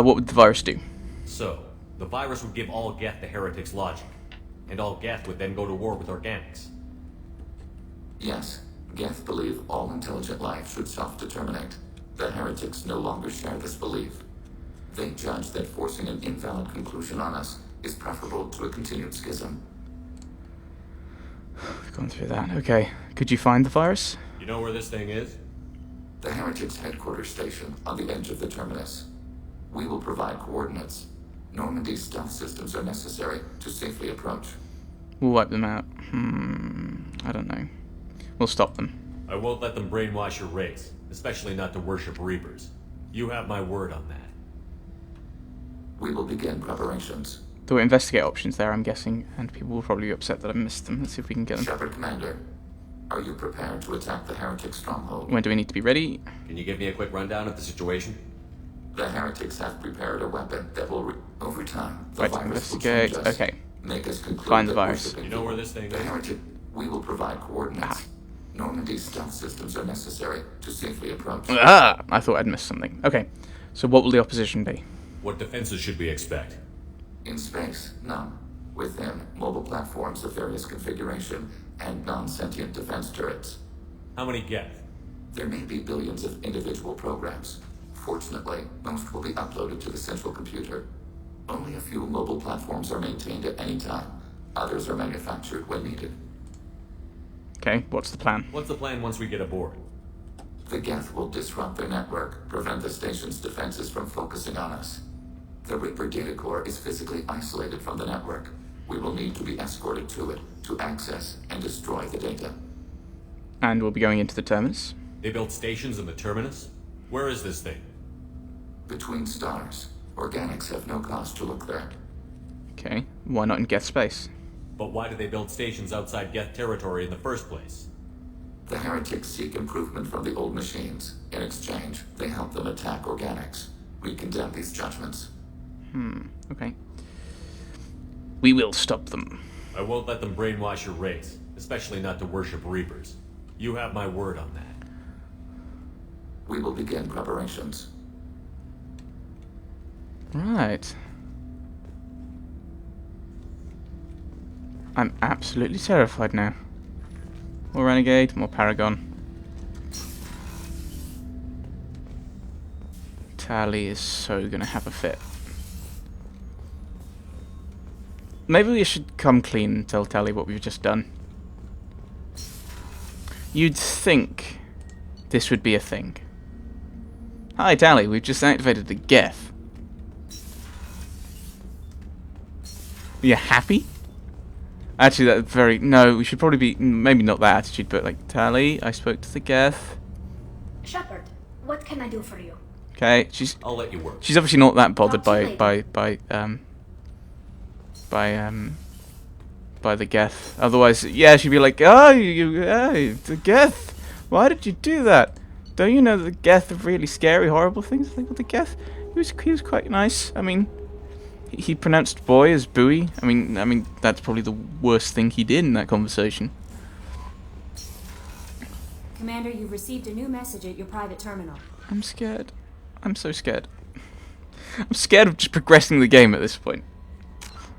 What would the virus do? So, the virus would give all Geth the heretic's logic, and all Geth would then go to war with organics. Yes, Geth believe all intelligent life should self-determinate. The heretics no longer share this belief. They judge that forcing an invalid conclusion on us is preferable to a continued schism. We've gone through that. Okay. Could you find the virus? You know where this thing is? The heretics' headquarters station on the edge of the terminus. We will provide coordinates. Normandy's stealth systems are necessary to safely approach. We'll wipe them out. I don't know. We'll stop them. I won't let them brainwash your race, especially not to worship Reapers. You have my word on that. We will begin preparations. There were investigate options there, I'm guessing, and people will probably be upset that I missed them. Let's see if we can get them. Shepard Commander, are you prepared to attack the heretic stronghold? When do we need to be ready? Can you give me a quick rundown of the situation? The heretics have prepared a weapon that will over time. The Right, virus investigate. will change us, Okay. make us conclude Find the that virus. worshiping You know where this thing the is? heretic. We will provide coordinates. Normandy's stealth systems are necessary to safely approach. I thought I'd missed something. Okay. So what will the opposition be? What defenses should we expect? In space, none. Within, mobile platforms of various configuration and non-sentient defense turrets. How many Geth? There may be billions of individual programs. Fortunately, most will be uploaded to the central computer. Only a few mobile platforms are maintained at any time. Others are manufactured when needed. Okay, what's the plan? What's the plan once we get aboard? The Geth will disrupt their network, prevent the station's defenses from focusing on us. The Reaper data core is physically isolated from the network. We will need to be escorted to it to access and destroy the data. And we'll be going into the terminus. They built stations in the terminus? Where is this thing? Between stars, organics have no cause to look there. Okay, why not in Geth space? But why do they build stations outside Geth territory in the first place? The heretics seek improvement from the old machines. In exchange, they help them attack organics. We condemn these judgments. Okay. We will stop them. I won't let them brainwash your race, especially not to worship Reapers. You have my word on that. We will begin preparations. Right. I'm absolutely terrified now. More Renegade, more Paragon. Tally is so gonna have a fit. Maybe we should come clean and tell Tally what we've just done. You'd think this would be a thing. Hi Tally, we've just activated the Geth. Are you happy? Actually, that very... No, we should probably be... Maybe not that attitude, but like, Tally, I spoke to the Geth. Shepard, what can I do for you? Okay, I'll let you work. she's obviously not that bothered Talk to you by the Geth. Otherwise, yeah, she'd be like, oh, the Geth, why did you do that? Don't you know that the Geth are really scary, horrible things? I think with the Geth, he was quite nice. I mean, he pronounced boy as buoy. I mean, that's probably the worst thing he did in that conversation. Commander, you've received a new message at your private terminal. I'm scared. I'm so scared. I'm scared of just progressing the game at this point.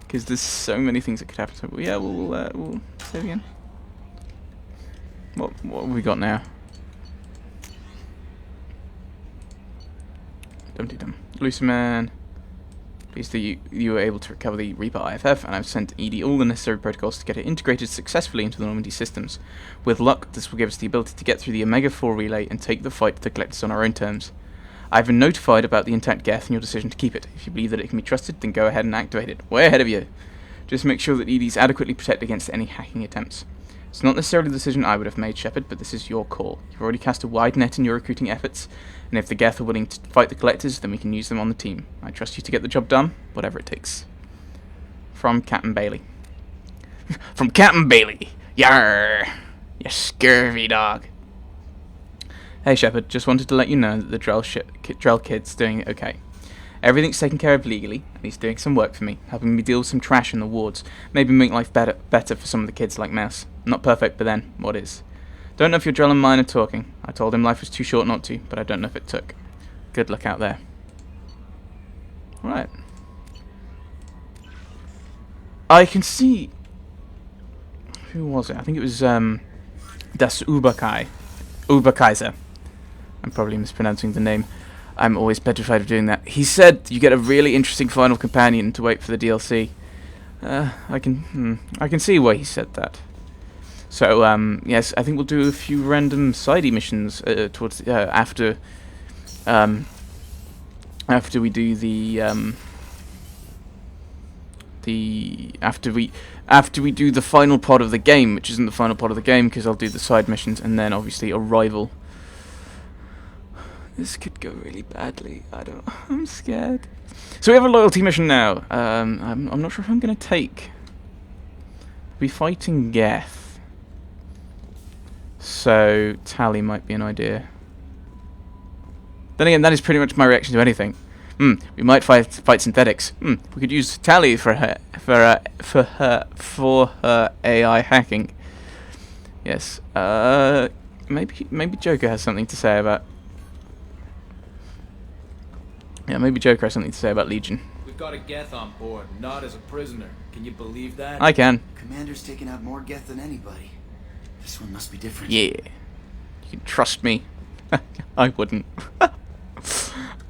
Because there's so many things that could happen. So, yeah, we'll save again. What have we got now? Dum-de-dum. Luciman. Pleased that you were able to recover the Reaper IFF, and I've sent ED all the necessary protocols to get it integrated successfully into the Normandy systems. With luck, this will give us the ability to get through the Omega-4 relay and take the fight to the Collectors on our own terms. I've been notified about the intact Geth and your decision to keep it. If you believe that it can be trusted, then go ahead and activate it. Way ahead of you. Just make sure that ED's adequately protected against any hacking attempts. It's not necessarily the decision I would have made, Shepard, but this is your call. You've already cast a wide net in your recruiting efforts, and if the Geth are willing to fight the Collectors, then we can use them on the team. I trust you to get the job done, whatever it takes. From Captain Bailey. From Captain Bailey! Yarr! You scurvy dog. Hey Shepard, just wanted to let you know that the Drell kid's doing okay. Everything's taken care of legally, and he's doing some work for me, helping me deal with some trash in the wards, maybe make life better for some of the kids like Mouse. Not perfect, but then, what is? Don't know if your Drell and mine are talking. I told him life was too short not to, but I don't know if it took. Good luck out there. Right. I can see... Who was it? I think it was, Das Uberkaiser. I'm probably mispronouncing the name. I'm always petrified of doing that. He said you get a really interesting final companion to wait for the DLC. I can see why he said that. So, yes, I think we'll do a few random sidey missions towards after we do after we do the final part of the game, which isn't the final part of the game because I'll do the side missions and then obviously Arrival. This could go really badly. I'm scared. So we have a loyalty mission now. I'm not sure if I'm going to take. We're fighting Geth. So Tally might be an idea. Then again, that is pretty much my reaction to anything. We might fight synthetics. We could use Tally for her AI hacking. Yes. Maybe Joker has something to say about. Yeah, maybe Joker has something to say about Legion. We've got a Geth on board, not as a prisoner. Can you believe that? I can. Commander's taken out more Geth than anybody. This one must be different. Yeah. You can trust me. I wouldn't.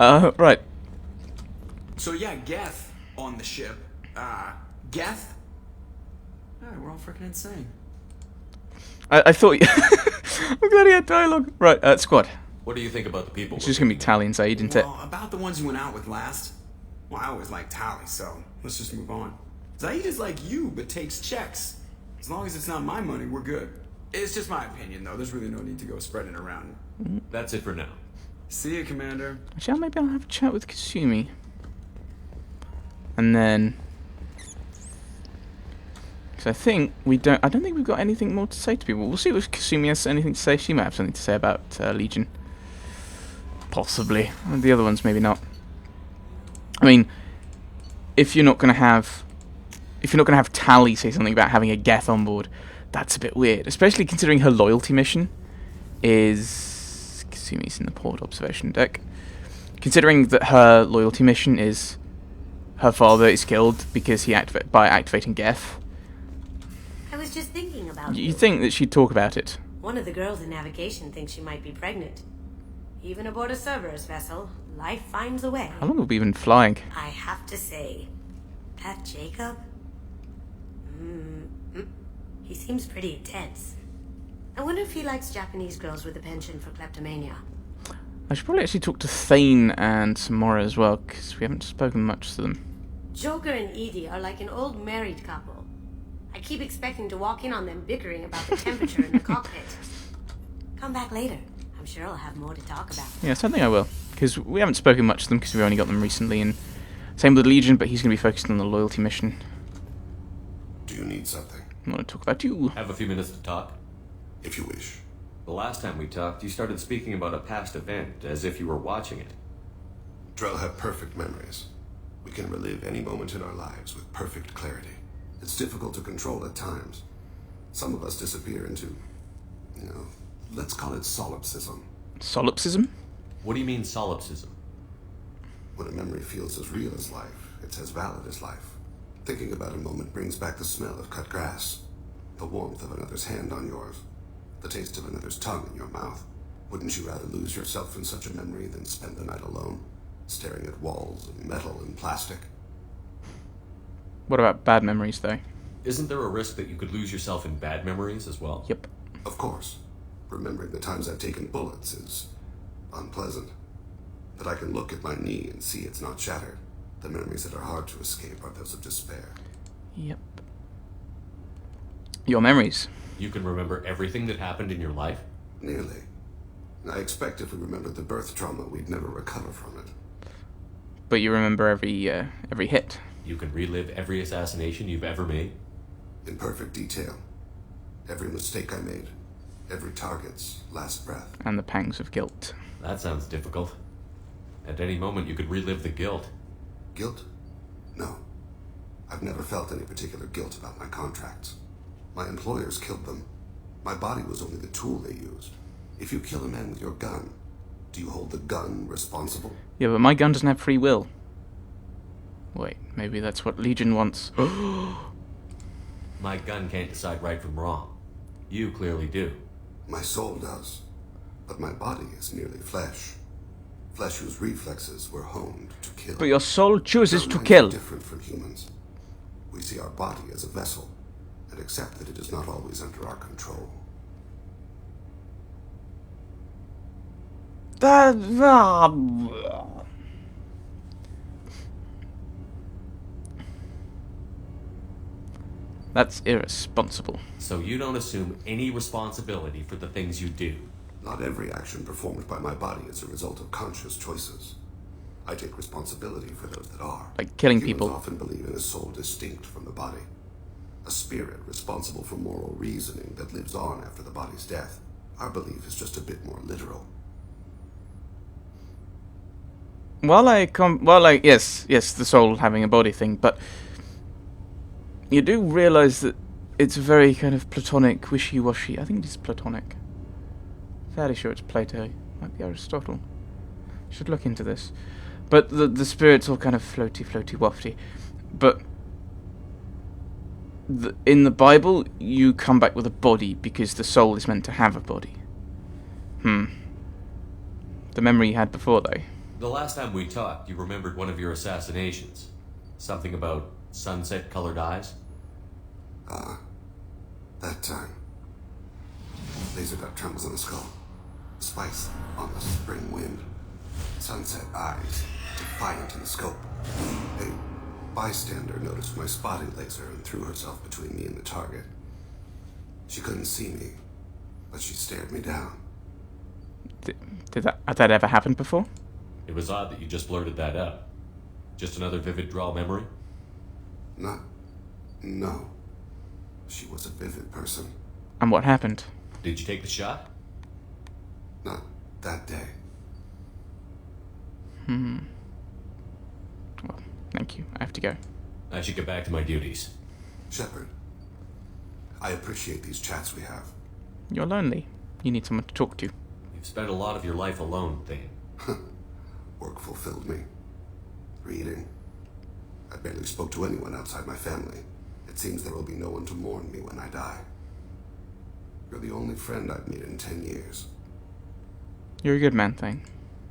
Right. So yeah, Geth on the ship. Geth? Alright, we're all freaking insane. I thought... I'm glad he had dialogue. Right, squad. What do you think about the people? It's just going to be Tally and Zaid, isn't it? Well, about the ones you went out with last. Well, I always liked Tally, so let's just move on. Zaid is like you, but takes checks. As long as it's not my money, we're good. It's just my opinion, though. There's really no need to go spreading it around. That's it for now. See you, Commander. Actually, maybe I'll have a chat with Kasumi. And then... Because I don't think we've got anything more to say to people. We'll see if Kasumi has anything to say. She might have something to say about Legion. Possibly. And the other ones, maybe not. I mean, if you're not going to have Tally say something about having a Geth on board, that's a bit weird. Especially considering her loyalty mission is... Kasumi's in the port observation deck. Considering that her loyalty mission is her father is killed because by activating Geth. I was just thinking about You think that she'd talk about it? One of the girls in navigation thinks she might be pregnant. Even aboard a Cerberus vessel, life finds a way. How long have we been flying? I have to say, that Jacob... he seems pretty intense. I wonder if he likes Japanese girls with a penchant for kleptomania. I should probably actually talk to Thane and Samora as well, because we haven't spoken much to them. Joker and Edie are like an old married couple. I keep expecting to walk in on them bickering about the temperature in the cockpit. Come back later. I'm sure I'll have more to talk about. Yes, I think I will, because we haven't spoken much to them because we only got them recently, and same with Legion, but he's going to be focused on the loyalty mission. Do you need something? I want to talk about you. Have a few minutes to talk? If you wish. The last time we talked, you started speaking about a past event, as if you were watching it. Drell have perfect memories. We can relive any moment in our lives with perfect clarity. It's difficult to control at times. Some of us disappear into, let's call it solipsism. Solipsism? What do you mean, solipsism? When a memory feels as real as life, it's as valid as life. Thinking about a moment brings back the smell of cut grass, the warmth of another's hand on yours, the taste of another's tongue in your mouth. Wouldn't you rather lose yourself in such a memory than spend the night alone, staring at walls of metal and plastic? What about bad memories, though? Isn't there a risk that you could lose yourself in bad memories as well? Yep. Of course. Remembering the times I've taken bullets is unpleasant. But I can look at my knee and see it's not shattered. The memories that are hard to escape are those of despair. Yep. Your memories. You can remember everything that happened in your life? Nearly. I expect if we remembered the birth trauma, we'd never recover from it. But you remember every hit. You can relive every assassination you've ever made? In perfect detail. Every mistake I made. Every target's last breath. And the pangs of guilt. That sounds difficult. At any moment you could relive the guilt. Guilt? No. I've never felt any particular guilt about my contracts. My employers killed them. My body was only the tool they used. If you kill a man with your gun, do you hold the gun responsible? Yeah, but my gun doesn't have free will. Wait, maybe that's what Legion wants. My gun can't decide right from wrong. You clearly do. My soul does, but my body is merely flesh. Flesh whose reflexes were honed to kill. But your soul chooses Our to minds kill. are different from humans. We see our body as a vessel, and accept that it is not always under our control. That's irresponsible. So you don't assume any responsibility for the things you do. Not every action performed by my body is a result of conscious choices. I take responsibility for those that are. Like killing Humans people. often believe in a soul distinct from the body. A spirit responsible for moral reasoning that lives on after the body's death. Our belief is just a bit more literal. Yes, the soul having a body thing, but you do realize that it's very kind of platonic, wishy-washy. I think it is platonic. Fairly sure it's Plato. Might be Aristotle. Should look into this. But the spirit's all kind of floaty, wafty. But in the Bible, you come back with a body because the soul is meant to have a body. The memory you had before, though. The last time we talked, you remembered one of your assassinations. Something about sunset-colored eyes? That time. Laser dot trembles on the skull. Spice on the spring wind. Sunset eyes, defiant in the scope. A bystander noticed my spotting laser and threw herself between me and the target. She couldn't see me, but she stared me down. Had that ever happened before? It was odd that you just blurted that out. Just another vivid draw memory? No. She was a vivid person. And what happened? Did you take the shot? Not that day. Well, thank you. I have to go. I should get back to my duties. Shepard, I appreciate these chats we have. You're lonely. You need someone to talk to. You've spent a lot of your life alone, Thane. Work fulfilled me. Reading. I barely spoke to anyone outside my family. It seems there will be no one to mourn me when I die. You're the only friend I've made in 10 years. You're a good man, Thane.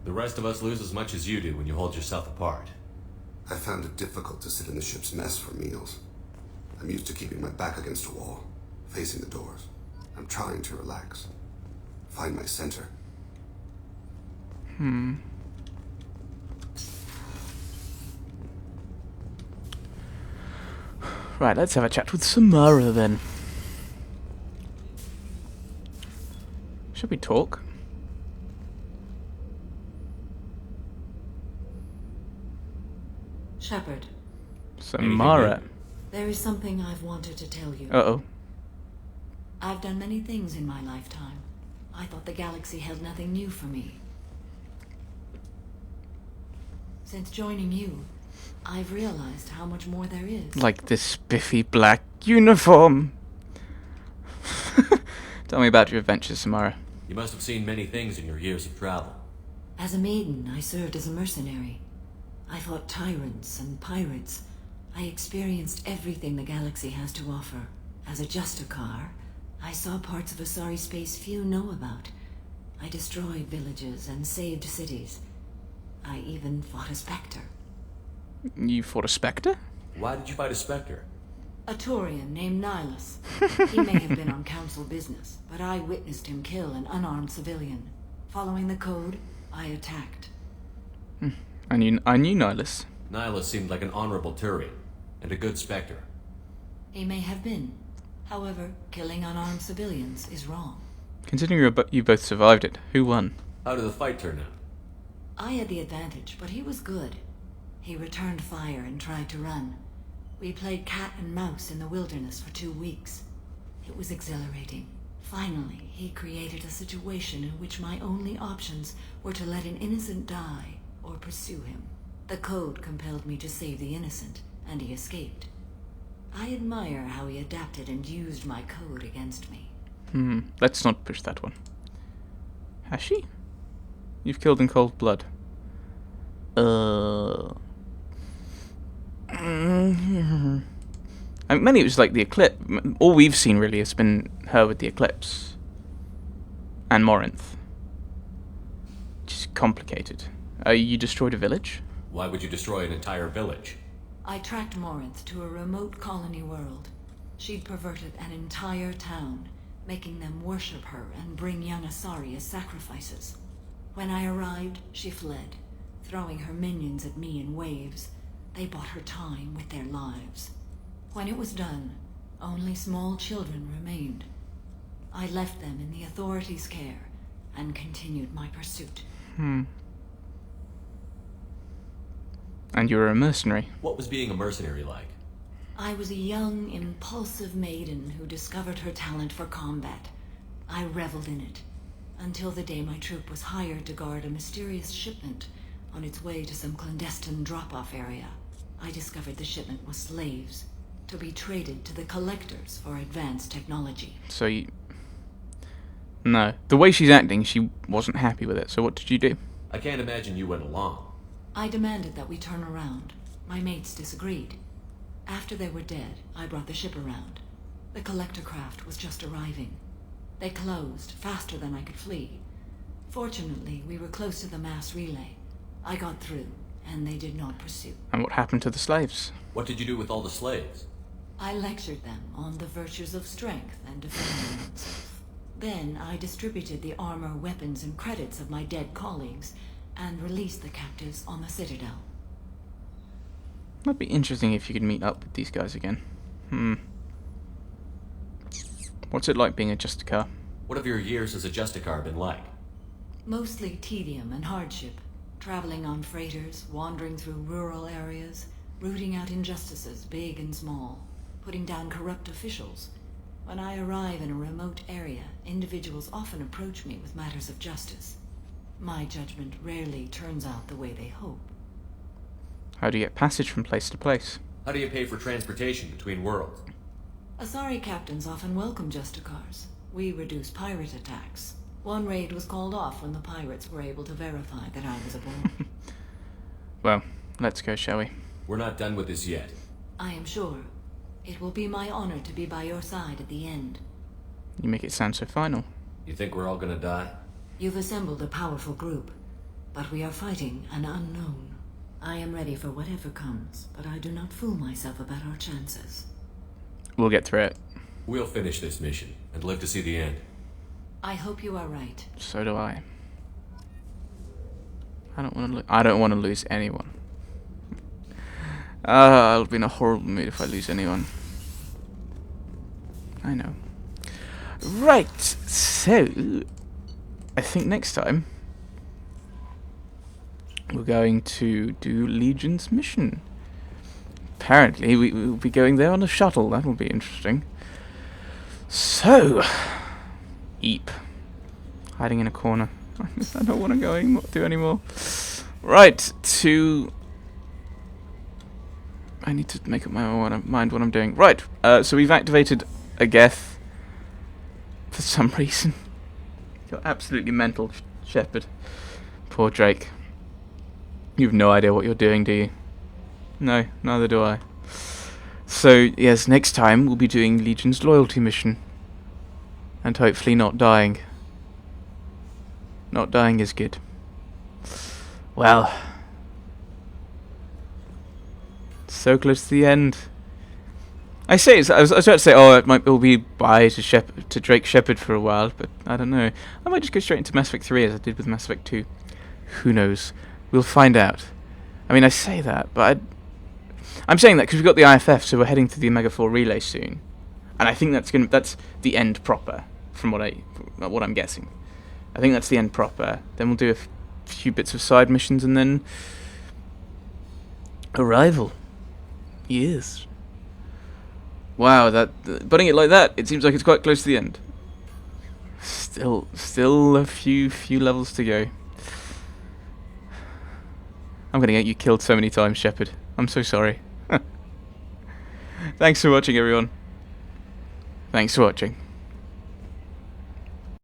The rest of us lose as much as you do when you hold yourself apart. I found it difficult to sit in the ship's mess for meals. I'm used to keeping my back against a wall, facing the doors. I'm trying to relax. Find my center. Right, let's have a chat with Samara then. Should we talk? Shepard, Samara. there is something I've wanted to tell you. Uh-oh. I've done many things in my lifetime. I thought the galaxy held nothing new for me. Since joining you, I've realized how much more there is. Like this spiffy black uniform. Tell me about your adventures, Samara. You must have seen many things in your years of travel. As a maiden, I served as a mercenary. I fought tyrants and pirates. I experienced everything the galaxy has to offer. As a Justicar, I saw parts of Asari space few know about. I destroyed villages and saved cities. I even fought a Spectre. You fought a Spectre? Why did you fight a Spectre? A Taurian named Nihilus. He may have been on council business, but I witnessed him kill an unarmed civilian. Following the code, I attacked. I knew Nihilus. Nihilus seemed like an honorable Turian, and a good Spectre. He may have been. However, killing unarmed civilians is wrong. Considering you both survived it, who won? How did the fight turn out? I had the advantage, but he was good. He returned fire and tried to run. We played cat and mouse in the wilderness for 2 weeks. It was exhilarating. Finally, he created a situation in which my only options were to let an innocent die or pursue him. The code compelled me to save the innocent, and he escaped. I admire how he adapted and used my code against me. Let's not push that one. Has she? You've killed in cold blood. I mean, mainly it was like the Eclipse. All we've seen really has been her with the Eclipse. And Morinth. Which is complicated. You destroyed a village? Why would you destroy an entire village? I tracked Morinth to a remote colony world. She'd perverted an entire town, making them worship her and bring young Asari as sacrifices. When I arrived, she fled, throwing her minions at me in waves. They bought her time with their lives. When it was done, only small children remained. I left them in the authorities' care and continued my pursuit. And you were a mercenary. What was being a mercenary like? I was a young, impulsive maiden who discovered her talent for combat. I reveled in it, until the day my troop was hired to guard a mysterious shipment on its way to some clandestine drop-off area. I discovered the shipment was slaves, to be traded to the collectors for advanced technology. So you... No. The way she's acting, she wasn't happy with it. So what did you do? I can't imagine you went along. I demanded that we turn around. My mates disagreed. After they were dead, I brought the ship around. The collector craft was just arriving. They closed faster than I could flee. Fortunately, we were close to the mass relay. I got through, and they did not pursue. And what happened to the slaves? What did you do with all the slaves? I lectured them on the virtues of strength and defending themselves. Then I distributed the armor, weapons, and credits of my dead colleagues, and released the captives on the Citadel. Might be interesting if you could meet up with these guys again. What's it like being a Justicar? What have your years as a Justicar been like? Mostly tedium and hardship. Traveling on freighters, wandering through rural areas, rooting out injustices, big and small, putting down corrupt officials. When I arrive in a remote area, individuals often approach me with matters of justice. My judgment rarely turns out the way they hope. How do you get passage from place to place? How do you pay for transportation between worlds? Asari captains often welcome Justicars. We reduce pirate attacks. One raid was called off when the pirates were able to verify that I was aboard. Well, let's go, shall we? We're not done with this yet. I am sure. It will be my honor to be by your side at the end. You make it sound so final. You think we're all gonna die? You've assembled a powerful group, but we are fighting an unknown. I am ready for whatever comes, but I do not fool myself about our chances. We'll get through it. We'll finish this mission and live to see the end. I hope you are right. So do I. I don't want to lose anyone. I'll be in a horrible mood if I lose anyone. I know. Right, so I think next time we're going to do Legion's mission. Apparently we will be going there on a shuttle. That will be interesting. So, Eep. Hiding in a corner. I don't want to do anymore. Right, I need to make up my mind what I'm doing. Right, so we've activated a Geth for some reason. You're absolutely mental, Shepard. Poor Drake. You have no idea what you're doing, do you? No, neither do I. So, yes, next time we'll be doing Legion's loyalty mission. And hopefully not dying. Not dying is good. Well, so close to the end. I was about to say, we'll be bye to Drake Shepard for a while, but I don't know. I might just go straight into Mass Effect 3 as I did with Mass Effect 2. Who knows? We'll find out. I mean, I say that, but I'm saying that because we've got the IFF, so we're heading to the Omega 4 relay soon, and I think that's the end proper, from what I'm guessing. I think that's the end proper. Then we'll do a few bits of side missions, and then Arrival. Yes. Wow, putting it like that, it seems like it's quite close to the end. Still a few levels to go. I'm gonna get you killed so many times, Shepard. I'm so sorry. Thanks for watching, everyone. Thanks for watching.